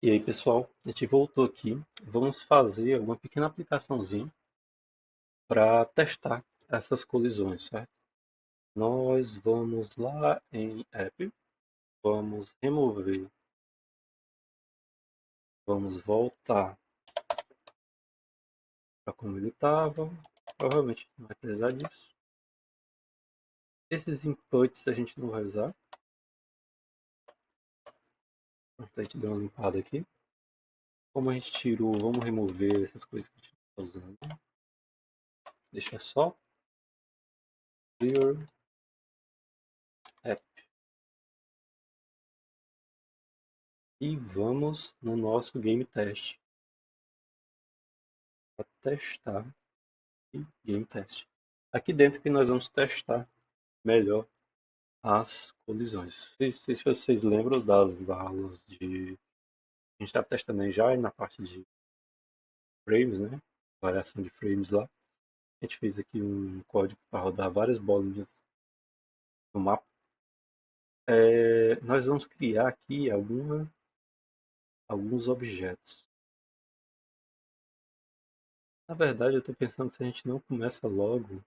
E aí, pessoal, a gente voltou aqui. Vamos fazer uma pequena aplicaçãozinha para testar essas colisões, certo? Nós vamos lá em App, vamos remover, vamos voltar para como ele estava. Provavelmente não vai precisar disso. Esses inputs a gente não vai usar. Então a gente deu uma limpada aqui. Como a gente tirou, vamos remover essas coisas que a gente não está usando. Deixa só Clear App. E vamos no nosso game test para testar e game test. Aqui dentro que nós vamos testar melhor as colisões. Não sei se vocês lembram das aulas de... A gente estava testando em Java na parte de frames, né? Variação de frames lá. A gente fez aqui um código para rodar várias bolinhas no mapa. Nós vamos criar aqui alguns objetos. Na verdade, eu estou pensando se a gente não começa logo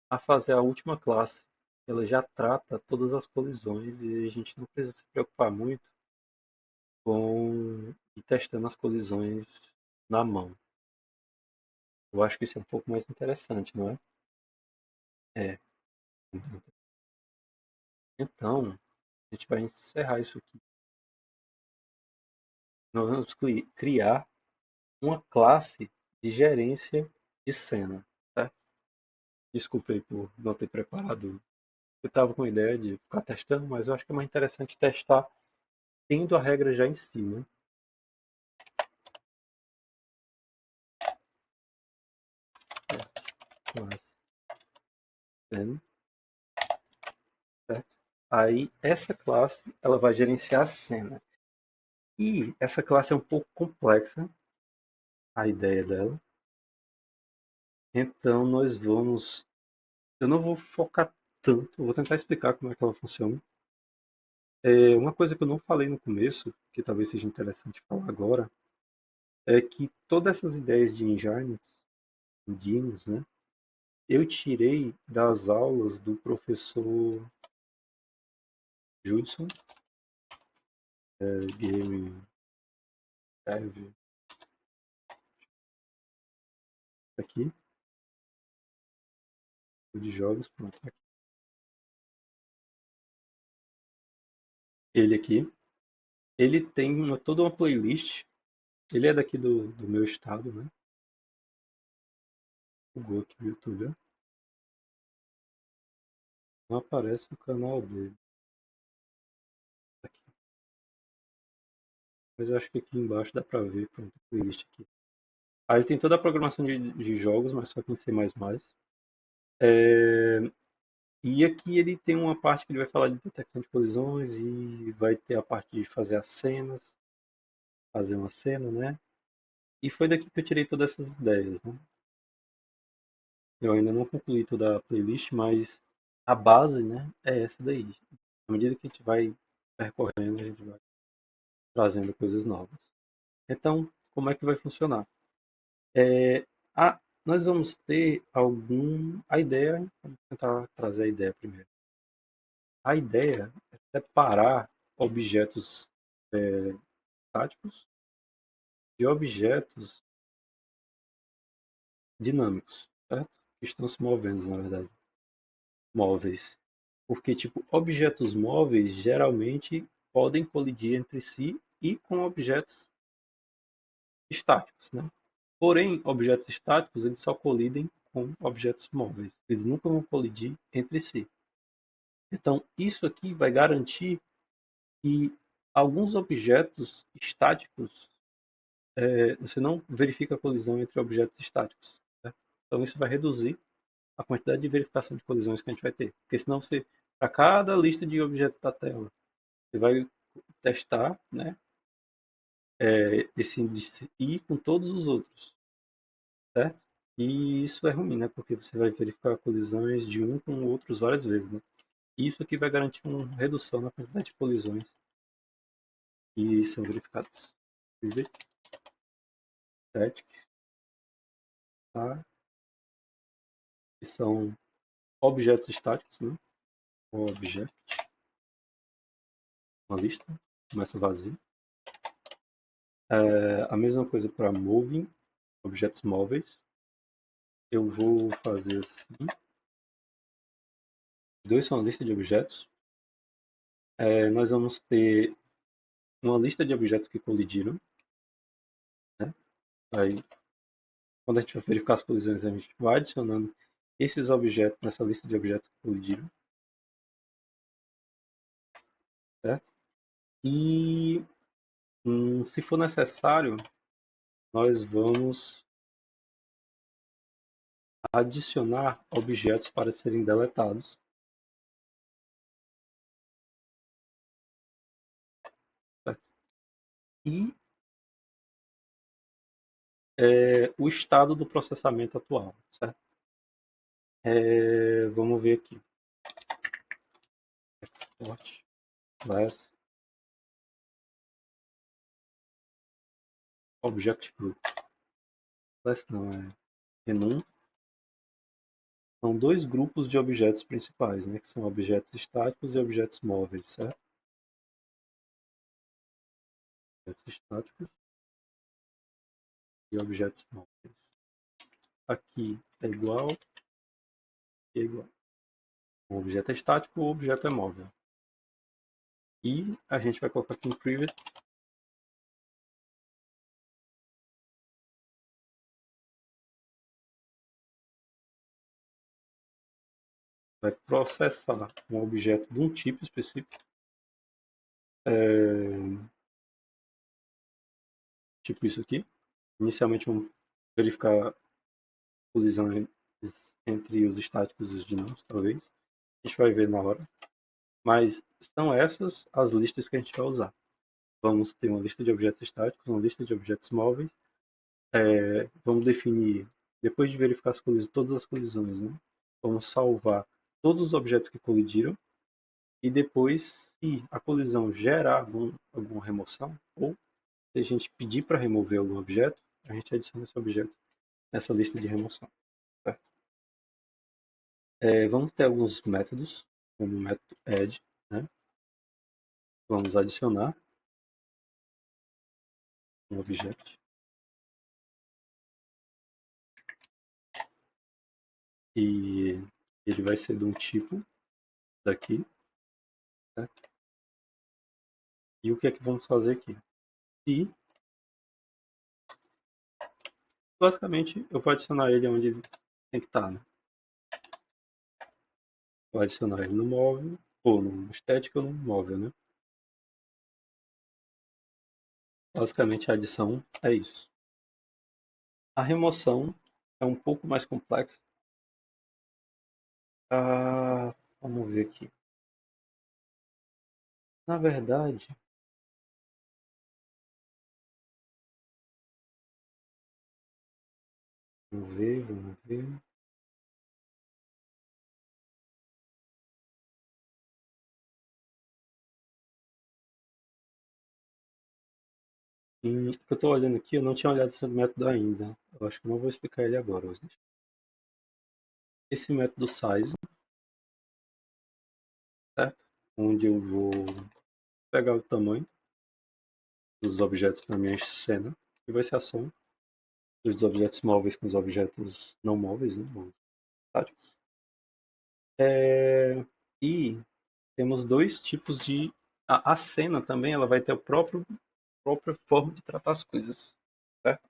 a fazer a última classe. Ela já trata todas as colisões e a gente não precisa se preocupar muito com ir testando as colisões na mão. Eu acho que isso é um pouco mais interessante, não é? É. Então, a gente vai encerrar isso aqui. Nós vamos criar uma classe de gerência de cena. Tá? Desculpe aí por não ter preparado. Eu estava com a ideia de ficar testando, mas eu acho que é mais interessante testar tendo a regra já em si, né? Classe cena, certo? Aí essa classe ela vai gerenciar a cena. E essa classe é um pouco complexa, a ideia dela. Então nós vamos. Eu não vou focar tanto, vou tentar explicar como é que ela funciona. Uma coisa que eu não falei no começo, que talvez seja interessante falar agora, é que todas essas ideias de engines, né, eu tirei das aulas do professor Judson, Game Dev, aqui, de jogos, pronto, aqui. Ele aqui, ele tem toda uma playlist, ele é daqui do meu estado, né, o Google aqui no YouTube, ó. Não aparece o canal dele aqui, mas eu acho que aqui embaixo dá pra ver, pronto, a playlist aqui. Aí tem toda a programação de jogos, mas só que em C++. É, e aqui ele tem uma parte que ele vai falar de detecção de colisões e vai ter a parte de fazer as cenas, fazer uma cena, né? E foi daqui que eu tirei todas essas ideias, né? Eu ainda não concluí toda a playlist, mas a base, né, é essa daí. À medida que a gente vai percorrendo, a gente vai trazendo coisas novas. Então, como é que vai funcionar? É, nós vamos ter a ideia, vamos tentar trazer a ideia primeiro. A ideia é separar objetos estáticos de objetos dinâmicos, certo? Que estão se movendo, na verdade, móveis. Porque, tipo, objetos móveis geralmente podem colidir entre si e com objetos estáticos, né? Porém, objetos estáticos eles só colidem com objetos móveis. Eles nunca vão colidir entre si. Então, isso aqui vai garantir que alguns objetos estáticos, você não verifica a colisão entre objetos estáticos. Certo? Então, isso vai reduzir a quantidade de verificação de colisões que a gente vai ter. Porque senão você, para cada lista de objetos da tela, você vai testar, né, esse índice I com todos os outros, certo? E isso é ruim, né? Porque você vai verificar colisões de um com outros várias vezes, né? Isso aqui vai garantir uma redução na quantidade de colisões que são verificadas. Private Static, tá? Que são objetos estáticos, né? Objeto, uma lista, começa vazio. A mesma coisa para moving, objetos móveis. Eu vou fazer assim. Dois são a lista de objetos. Nós vamos ter uma lista de objetos que colidiram, né? Aí, quando a gente vai verificar as colisões, a gente vai adicionando esses objetos nessa lista de objetos que colidiram, certo? E se for necessário, nós vamos adicionar objetos para serem deletados. Certo? E o estado do processamento atual, certo? Vamos ver aqui. Export, class, object group. Class não, enum. São dois grupos de objetos principais, né? Que são objetos estáticos e objetos móveis, certo? Objetos estáticos e objetos móveis. Aqui é igual e é igual. Um objeto é estático, o objeto é móvel. E a gente vai colocar aqui em private vai processar um objeto de um tipo específico, tipo isso aqui. Inicialmente vamos verificar a colisão entre os estáticos e os dinâmicos, talvez. A gente vai ver na hora. Mas são essas as listas que a gente vai usar. Vamos ter uma lista de objetos estáticos, uma lista de objetos móveis. Vamos definir, depois de verificar todas as colisões, né? Vamos salvar todos os objetos que colidiram e depois, se a colisão gerar alguma remoção, ou se a gente pedir para remover algum objeto, a gente adiciona esse objeto nessa lista de remoção. Certo? Vamos ter alguns métodos, como o método add, né? Vamos adicionar um objeto e ele vai ser de um tipo daqui, certo? E o que é que vamos fazer aqui? E basicamente eu vou adicionar ele onde ele tem que estar, né? Vou adicionar ele no móvel, ou no estético ou no móvel, né? Basicamente a adição é isso. A remoção é um pouco mais complexa. Vamos ver aqui. Na verdade, vamos ver. O que eu estou olhando aqui, eu não tinha olhado esse método ainda. Eu acho que eu não vou explicar ele agora. Esse método size, certo? Onde eu vou pegar o tamanho dos objetos na minha cena e vai ser a soma dos objetos móveis com os objetos não móveis, né? Estáticos. E temos dois tipos de. A cena também ela vai ter a própria forma de tratar as coisas. Certo?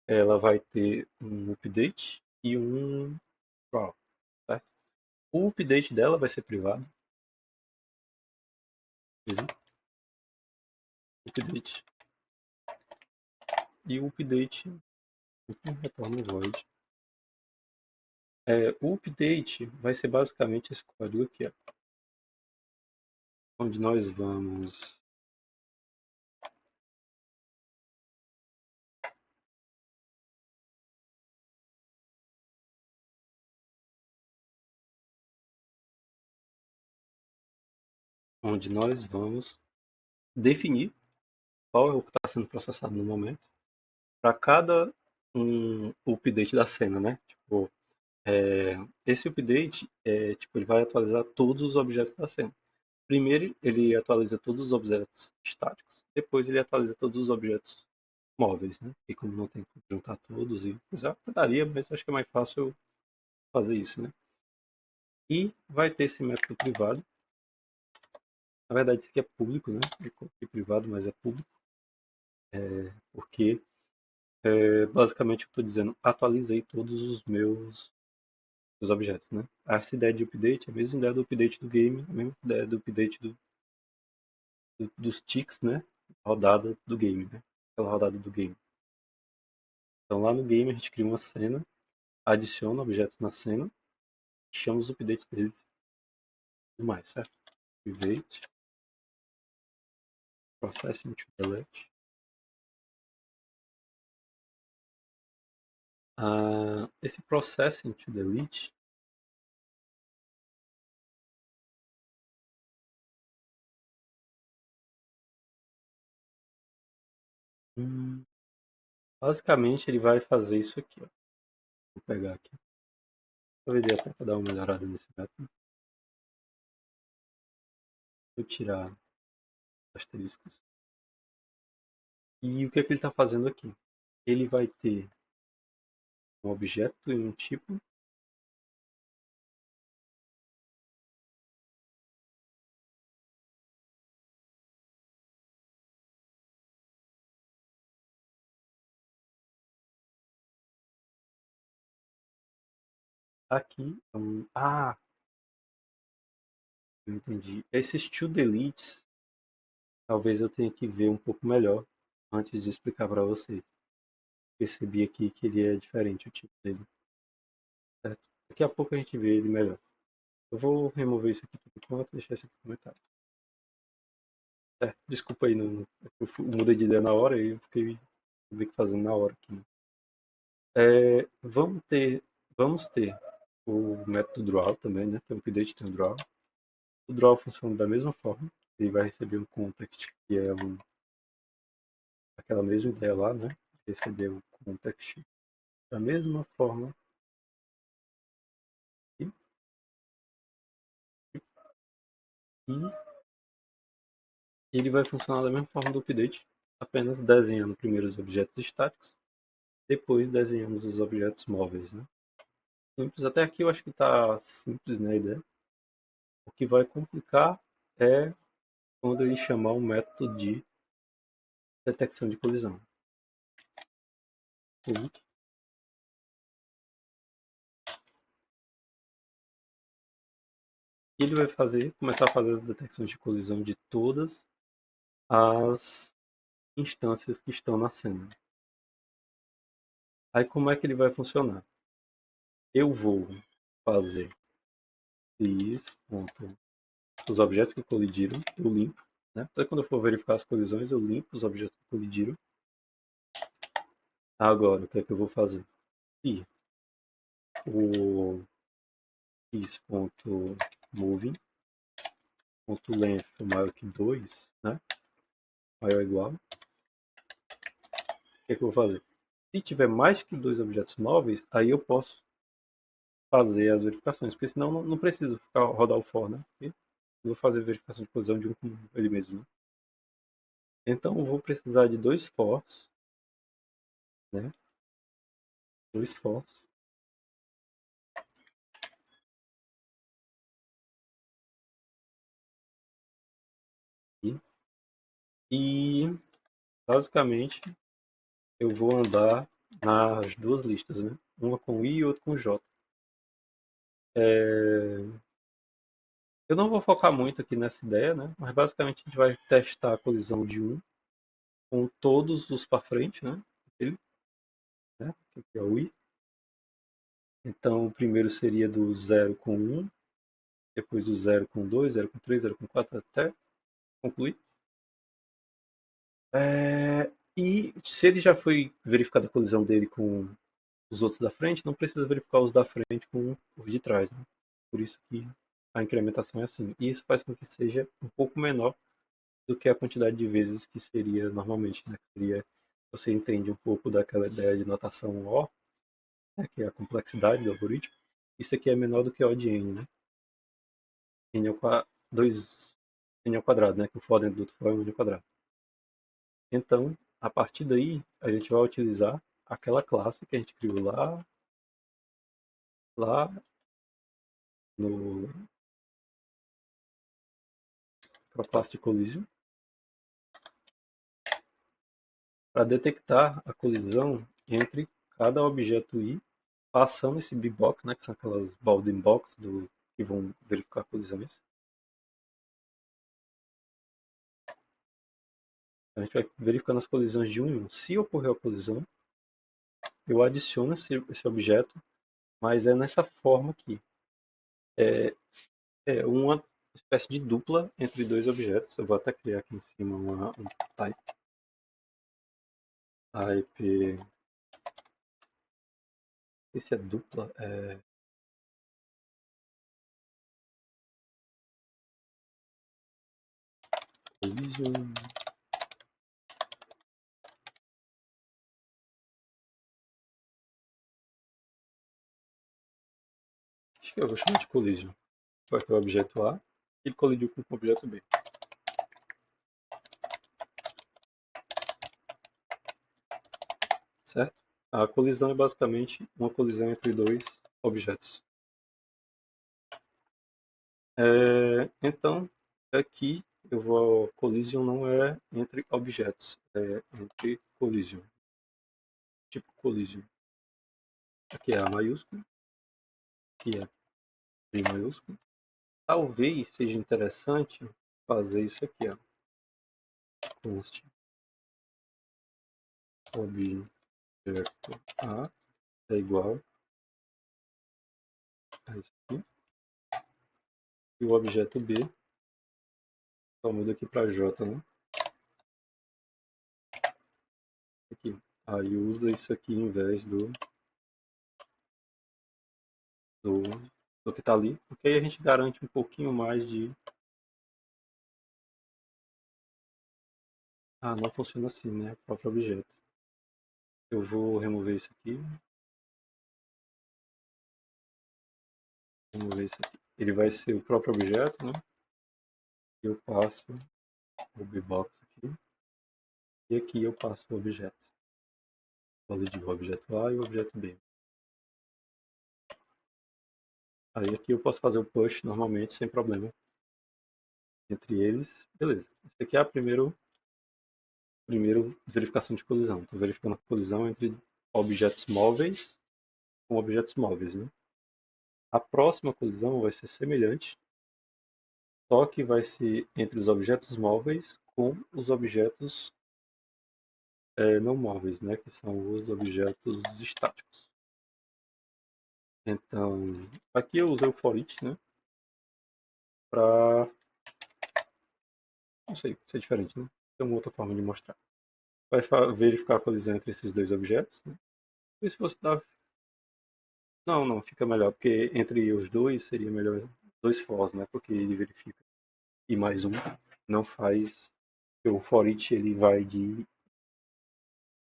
Ela vai ter um update e um crawl. Certo? O update dela vai ser privado. Beleza? Update. E o update retorna void. O update vai ser basicamente esse código aqui, ó, onde nós vamos definir qual é o que está sendo processado no momento, para cada update da cena, né? Tipo, esse update, tipo, ele vai atualizar todos os objetos da cena. Primeiro, ele atualiza todos os objetos estáticos. Depois, ele atualiza todos os objetos móveis, né? E como não tem como juntar todos, e já daria, mas acho que é mais fácil fazer isso, né? E vai ter esse método privado. Na verdade, isso aqui é público, né? É privado, mas é público. Porque, basicamente, eu estou dizendo, atualizei todos os objetos, né? Essa ideia de update é a mesma ideia do update do game, a mesma ideia do update dos ticks, né? Rodada do game, né? Aquela rodada do game. Então lá no game a gente cria uma cena, adiciona objetos na cena, chama os updates deles e tudo mais, certo? Update, processing to delete. Esse processing to delete basicamente ele vai fazer isso aqui, ó. Vou pegar aqui. Eu veria até para dar uma melhorada nesse método. Vou tirar asteriscos. E o que é que ele está fazendo aqui? Ele vai ter um objeto e um tipo. Aqui, eu entendi. Esses to deletes, talvez eu tenha que ver um pouco melhor antes de explicar para vocês. Percebi aqui que ele é diferente, o tipo dele. Certo? Daqui a pouco a gente vê ele melhor. Eu vou remover isso aqui por enquanto e deixar esse aqui no comentário. Certo? Desculpa aí, eu mudei de ideia na hora e eu fiquei meio que fazendo na hora aqui. Vamos ter o método draw também, né? Tem o update, tem o draw. O draw funciona da mesma forma. Ele vai receber um context, que é aquela mesma ideia lá, né? Receber o context da mesma forma. E ele vai funcionar da mesma forma do update, apenas desenhando primeiro os objetos estáticos, depois desenhando os objetos móveis, né? Simples. Até aqui eu acho que está simples, né, a ideia. O que vai complicar é quando ele chamar um método de detecção de colisão. Ponto. Ele vai começar a fazer as detecções de colisão de todas as instâncias que estão na cena. Aí como é que ele vai funcionar? Eu vou fazer os objetos que colidiram, eu limpo, né? Então quando eu for verificar as colisões, eu limpo os objetos que colidiram. Agora, o que é que eu vou fazer? Se o is.moving .length é maior que 2, né? Maior ou igual, o que é que eu vou fazer? Se tiver mais que dois objetos móveis, aí eu posso fazer as verificações, porque senão não preciso rodar o for, né? Eu vou fazer verificação de colisão de um com ele mesmo, né? Então eu vou precisar de dois fors, né? Dois fors. E basicamente eu vou andar nas duas listas, né? Uma com I e outra com J. Eu não vou focar muito aqui nessa ideia, né? Mas basicamente a gente vai testar a colisão de um com todos os para frente, né? Ele, né? Que é o I. Então o primeiro seria do 0 com 1, depois do 0 com 2, 0 com 3, 0 com 4, até concluir. E se ele já foi verificada a colisão dele com os outros da frente, não precisa verificar os da frente com os de trás, né? Por isso que a incrementação é assim. E isso faz com que seja um pouco menor do que a quantidade de vezes que seria normalmente, né? Que seria, você entende um pouco daquela ideia de notação O, né? Que é a complexidade do algoritmo. Isso aqui é menor do que O de N, né? N ao, 2, N ao quadrado, né? Que o for dentro do outro for é um N ao quadrado. Então, a partir daí, a gente vai utilizar aquela classe que a gente criou lá no, para a classe de collision, para detectar a colisão entre cada objeto I, passando esse B-box, né, que são aquelas bounding box que vão verificar colisões. A gente vai verificando as colisões de um em um. Se ocorrer a colisão, eu adiciono esse objeto, mas é nessa forma aqui. É uma espécie de dupla entre dois objetos. Eu vou até criar aqui em cima um type. Esse é dupla. Collision. Acho que eu vou chamar de collision. Vai ter o objeto A, ele colidiu com o objeto B. Certo? A colisão é basicamente uma colisão entre dois objetos. Então, aqui collision não é entre objetos, é entre collision, tipo collision. Aqui é A maiúsculo, aqui é B maiúsculo. Talvez seja interessante fazer isso aqui, ó. Const objeto A é igual a isso aqui. E o objeto B, só muda aqui para J, né? Aqui. Aí usa isso aqui em vez do, do que está ali, porque aí a gente garante um pouquinho mais de... Ah, não funciona assim, né? O próprio objeto. Eu vou remover isso aqui. Remover isso aqui. Ele vai ser o próprio objeto, né? Eu passo o bbox aqui. E aqui eu passo o objeto. Valido o objeto A e o objeto B. Aí aqui eu posso fazer o push normalmente, sem problema. Entre eles, beleza. Esse aqui é a primeiro verificação de colisão. Estou verificando a colisão entre objetos móveis com objetos móveis, né? A próxima colisão vai ser semelhante, só que vai ser entre os objetos móveis com os objetos não móveis, né? Que são os objetos estáticos. Então, aqui eu usei o for each, né? Para, não sei, ser diferente, né? Tem uma outra forma de mostrar. Vai verificar a colisão entre esses dois objetos, né? E se você dá... Não, não, fica melhor, porque entre os dois seria melhor dois fors, né? Porque ele verifica e mais um não faz... O for each ele vai de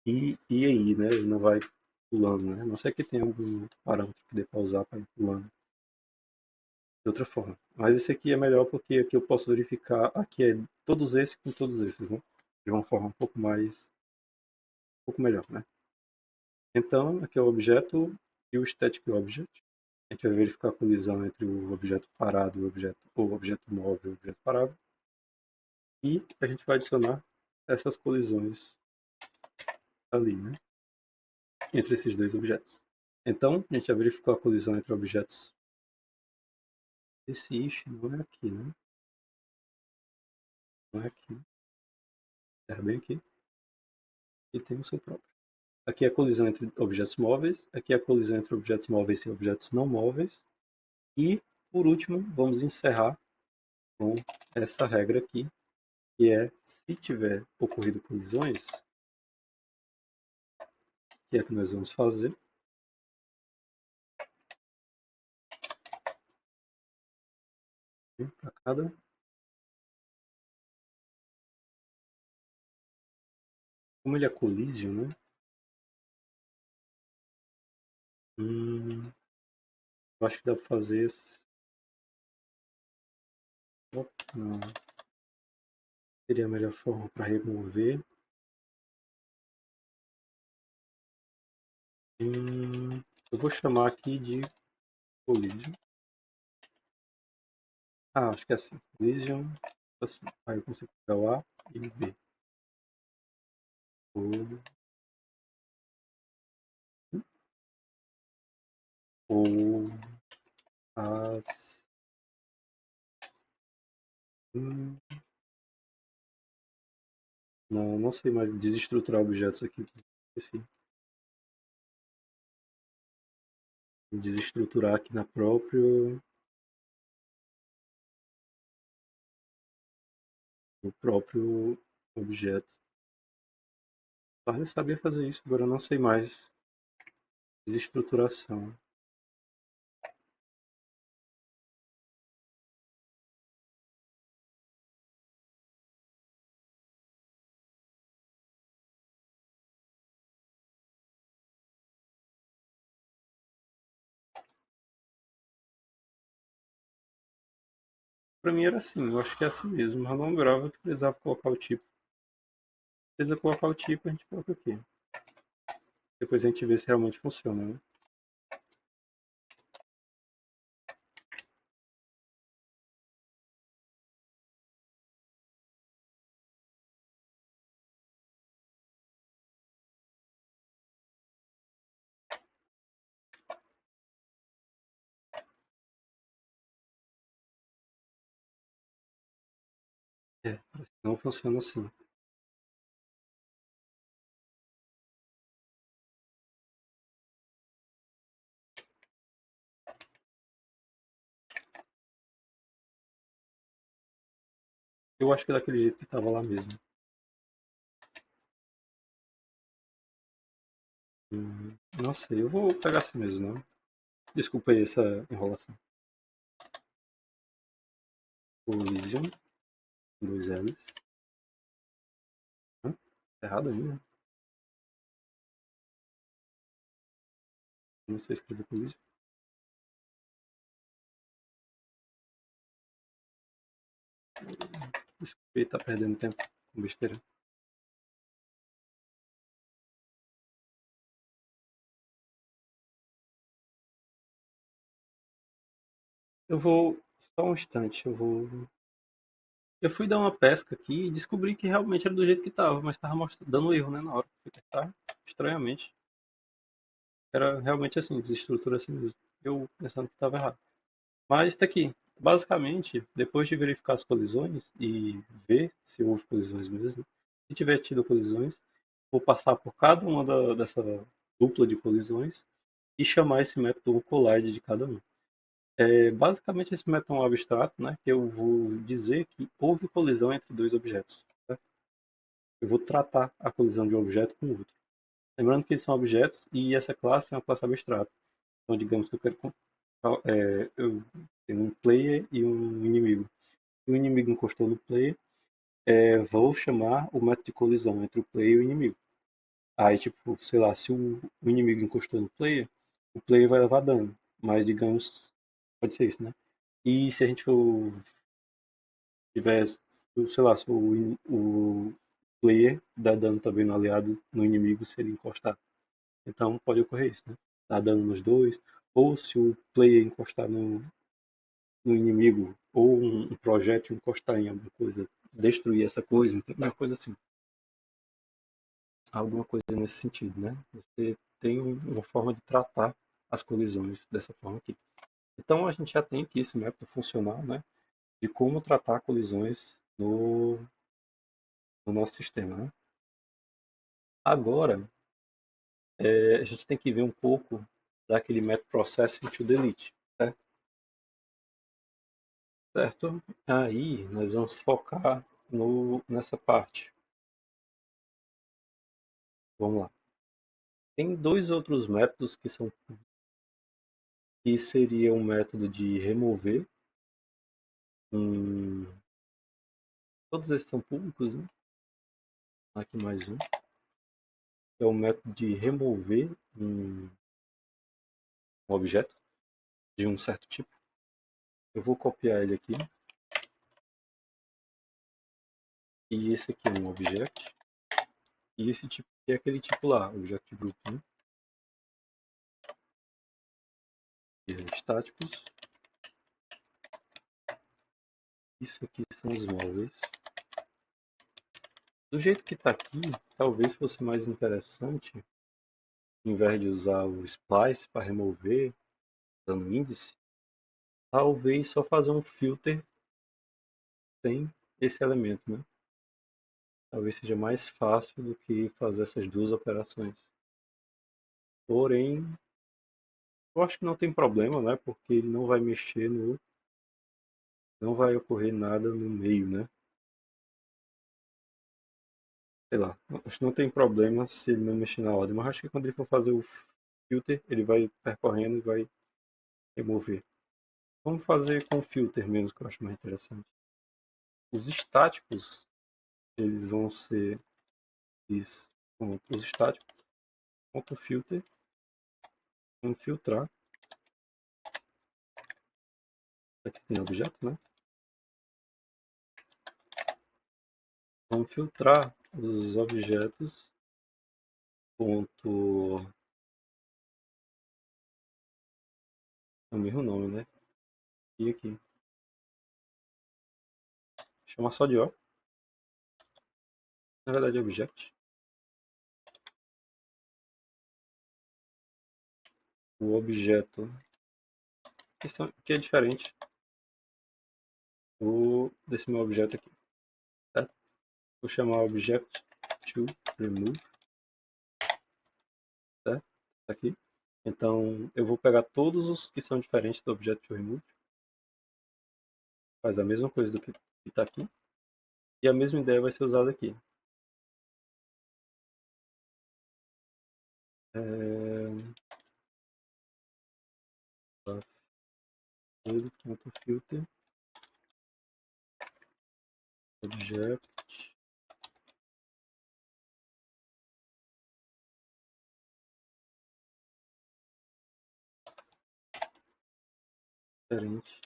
e aí, né? Ele não vai pulando, né? A não ser que tenha algum outro parâmetro que dê para usar para ir pulando de outra forma. Mas esse aqui é melhor porque aqui eu posso verificar, aqui é todos esses com todos esses, né? De uma forma um pouco melhor, né? Então, aqui é o objeto e o static object. A gente vai verificar a colisão entre o objeto parado ou o objeto móvel e o objeto parado. E a gente vai adicionar essas colisões ali, né? Entre esses dois objetos. Então, a gente já verificou a colisão entre objetos. Esse if não é aqui, né? Não é aqui. É bem aqui. E tem o seu próprio. Aqui é a colisão entre objetos móveis. Aqui é a colisão entre objetos móveis e objetos não móveis. E, por último, vamos encerrar com essa regra aqui, que é, se tiver ocorrido colisões, que é que nós vamos fazer, para cada Como ele é collision, né? Eu acho que dá pra fazer. Não, seria a melhor forma para remover. Eu vou chamar aqui de collision. Ah, acho que é assim. Collision. Assim. Aí eu consigo pegar o A e o B. Ou, ou as. hum, não, não sei mais desestruturar objetos aqui. Esqueci. Desestruturar aqui no próprio objeto. Eu sabia fazer isso, agora eu não sei mais. Desestruturação. Pra mim era assim, eu acho que é assim mesmo, mas eu não lembrava que precisava colocar o tipo. Precisa colocar o tipo, a gente coloca aqui. Depois a gente vê se realmente funciona, né? É, parece que não funciona assim. Eu acho que é daquele jeito que tava lá mesmo. Não sei, eu vou pegar assim mesmo, não? Desculpa aí essa enrolação. Collision, dois L's. Hã? Tá errado ainda. Não sei escrever collision. Desculpa aí, tá perdendo tempo com besteira. Eu vou. Só um instante, eu vou. Eu fui dar uma pesca aqui e descobri que realmente era do jeito que tava, mas tava dando erro, né, na hora. Fui testar, estranhamente. Era realmente assim, desestrutura assim mesmo. Eu pensando que tava errado. Mas tá aqui. Basicamente, depois de verificar as colisões e ver se houve colisões mesmo, se tiver tido colisões, vou passar por cada uma dessa dupla de colisões e chamar esse método collide de cada um. Basicamente, esse método é um abstrato, né, que eu vou dizer que houve colisão entre dois objetos. Certo? Eu vou tratar a colisão de um objeto com outro. Lembrando que eles são objetos e essa classe é uma classe abstrata. Então, digamos que eu quero eu tenho um player e um inimigo. Se o inimigo encostou no player, vou chamar o método de colisão entre o player e o inimigo. Aí, tipo, sei lá, se o inimigo encostou no player, o player vai levar dano. Mas, digamos, pode ser isso, né? E se a gente for tiver, sei lá, se o player dá dano também no aliado, no inimigo, se ele encostar. Então, pode ocorrer isso, né? Dá dano nos dois. Ou se o player encostar no inimigo, ou um projétil encostar em alguma coisa, destruir essa coisa, então, uma coisa assim. Alguma coisa nesse sentido, né? Você tem uma forma de tratar as colisões dessa forma aqui. Então a gente já tem aqui esse método funcional, né? De como tratar colisões no nosso sistema, né? Agora, a gente tem que ver um pouco daquele método processing to delete, certo? Certo? Aí nós vamos focar nessa parte. Vamos lá. Tem dois outros métodos que seria um método de remover um, todos esses são públicos, né? Aqui mais um. é o método de remover um objeto de um certo tipo. Eu vou copiar ele aqui. E esse aqui é um objeto. E esse tipo aqui é aquele tipo lá, objeto de grupo, né? Estáticos. Isso aqui são os móveis. Do jeito que está aqui, talvez fosse mais interessante, em vez de usar o splice para remover, dando índice, talvez só fazer um filter sem esse elemento, né? Talvez seja mais fácil do que fazer essas duas operações. Porém, eu acho que não tem problema, né? Porque ele não vai mexer no... Não vai ocorrer nada no meio, né? Sei lá, acho que não tem problema se ele não mexer na ordem, mas acho que quando ele for fazer o filter, ele vai percorrendo e vai remover. Vamos fazer com filter mesmo, que eu acho mais interessante. Os estáticos, eles vão ser os estáticos, ponto filter, vamos filtrar. Aqui tem objeto, né? Vamos filtrar os objetos, ponto, é o mesmo nome, né? E aqui, chama só de O, na verdade é object. O objeto, que é diferente desse meu objeto aqui, certo? Vou chamar object to remove, certo? Tá aqui. Então eu vou pegar todos os que são diferentes do object to remove, faz a mesma coisa do que está aqui, e a mesma ideia vai ser usada aqui. Filter, object, diferente,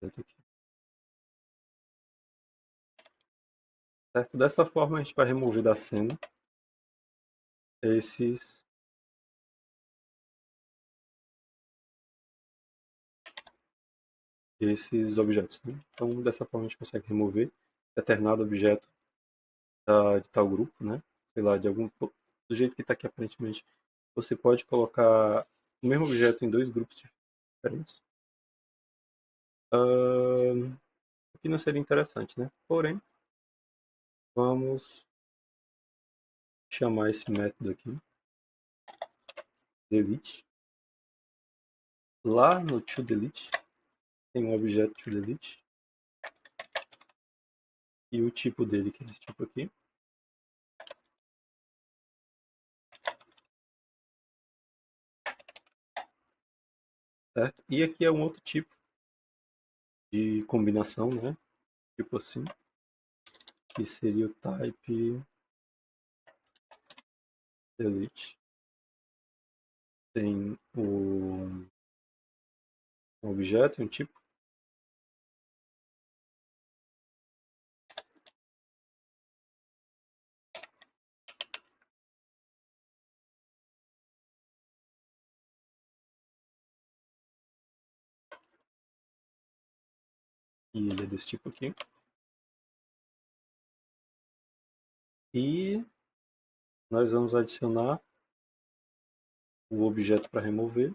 aqui. Certo? Dessa forma a gente vai remover da cena esses objetos, né? Então dessa forma a gente consegue remover determinado objeto de tal grupo, né? Sei lá, do jeito que está aqui aparentemente, você pode colocar o mesmo objeto em dois grupos diferentes. O que não seria interessante, né? Porém, vamos chamar esse método aqui, delete. Lá no toDelete tem um objeto toDelete e o tipo dele, que é esse tipo aqui. Certo? E aqui é um outro tipo de combinação, né? Tipo assim, que seria o type delete. Tem um objeto, um tipo. E ele é desse tipo aqui. E nós vamos adicionar o objeto para remover.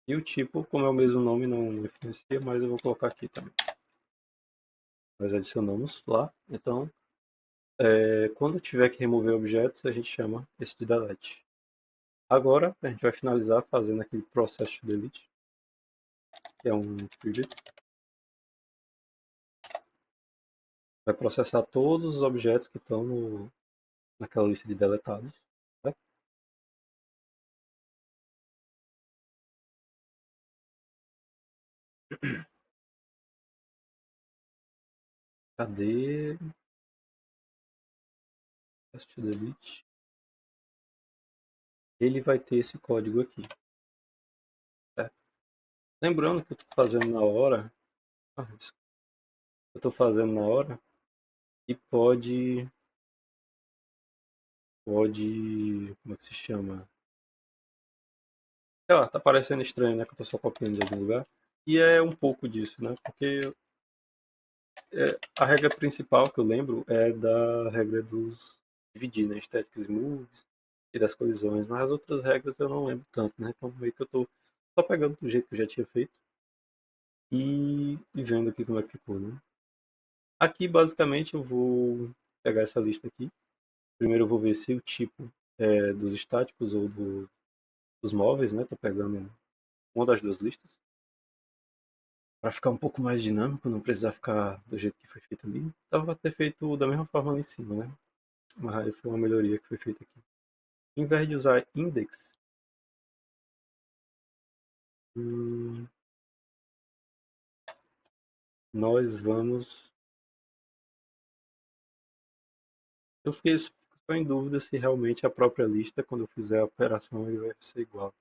E o tipo, como é o mesmo nome, não influencia, mas eu vou colocar aqui também. Nós adicionamos lá. Então, quando tiver que remover objetos, a gente chama esse de delete. Agora, a gente vai finalizar fazendo aquele process to delete, que é um script. Vai processar todos os objetos que estão naquela lista de deletados. Tá? Cadê? Test to delete. Ele vai ter esse código aqui, certo? Lembrando que eu estou fazendo na hora. Eu estou fazendo na hora e pode, como é que se chama? Sei lá, tá parecendo estranho, né? Que eu tô só copiando de algum lugar. E é um pouco disso, né? Porque a regra principal que eu lembro é da regra dos dividir, né? Statics moves e das colisões, mas as outras regras eu não lembro tanto, né? Então meio que eu tô só pegando do jeito que eu já tinha feito e vendo aqui como é que ficou, né? Aqui basicamente eu vou pegar essa lista aqui. Primeiro eu vou ver se o tipo é dos estáticos ou dos móveis, né? Tô pegando uma das duas listas para ficar um pouco mais dinâmico, não precisar ficar do jeito que foi feito ali. Dava pra ter feito da mesma forma ali em cima, né? Mas aí foi uma melhoria que foi feita aqui. Em vez de usar index, hum, nós vamos. Eu fiquei só em dúvida se realmente a própria lista, quando eu fizer a operação, ele vai ser igual.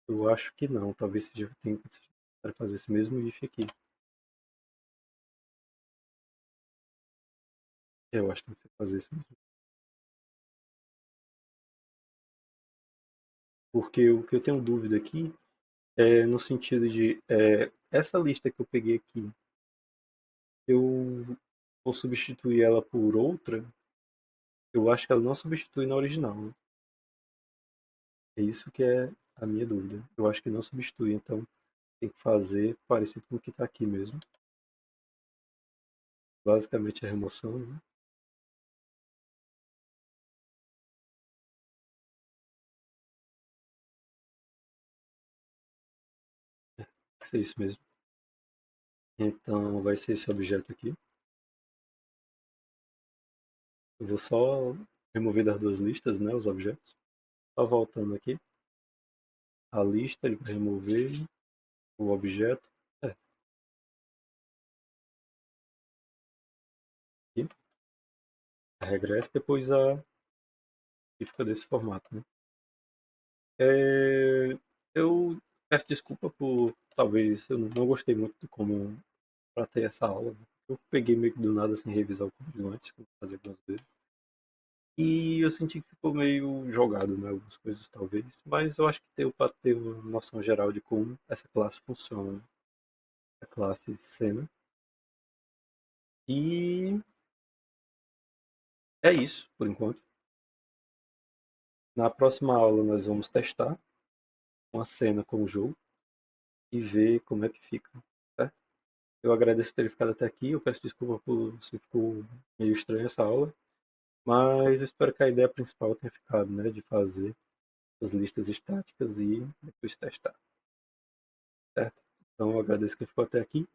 Eu acho que não, talvez seja tenha que fazer esse mesmo if aqui. Eu acho que tem que fazer esse mesmo. Porque o que eu tenho dúvida aqui é no sentido de essa lista que eu peguei aqui, eu vou substituir ela por outra, eu acho que ela não substitui na original, né? É isso que é a minha dúvida. Eu acho que não substitui, então tem que fazer parecido com o que está aqui mesmo. Basicamente a remoção, né? Tem que ser isso mesmo. Então vai ser esse objeto aqui. Eu vou só remover das duas listas, né, os objetos. Só voltando aqui. A lista, ele vai remover o objeto. Aqui. A regressa, depois e fica desse formato, né? Eu peço desculpa por talvez eu não gostei muito de como tratei essa aula, né? Eu peguei meio que do nada sem revisar o código antes, como eu fazia algumas vezes. E eu senti que ficou meio jogado, né? Algumas coisas talvez. Mas eu acho que deu para ter uma noção geral de como essa classe funciona, né? A classe Cena. E é isso, por enquanto. Na próxima aula nós vamos testar uma cena com o jogo e ver como é que fica, certo? Eu agradeço por ter ficado até aqui. Eu peço desculpa por se ficou meio estranha essa aula, mas eu espero que a ideia principal tenha ficado, né, de fazer as listas estáticas e depois testar, certo? Então eu agradeço que ficou até aqui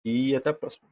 e até a próxima.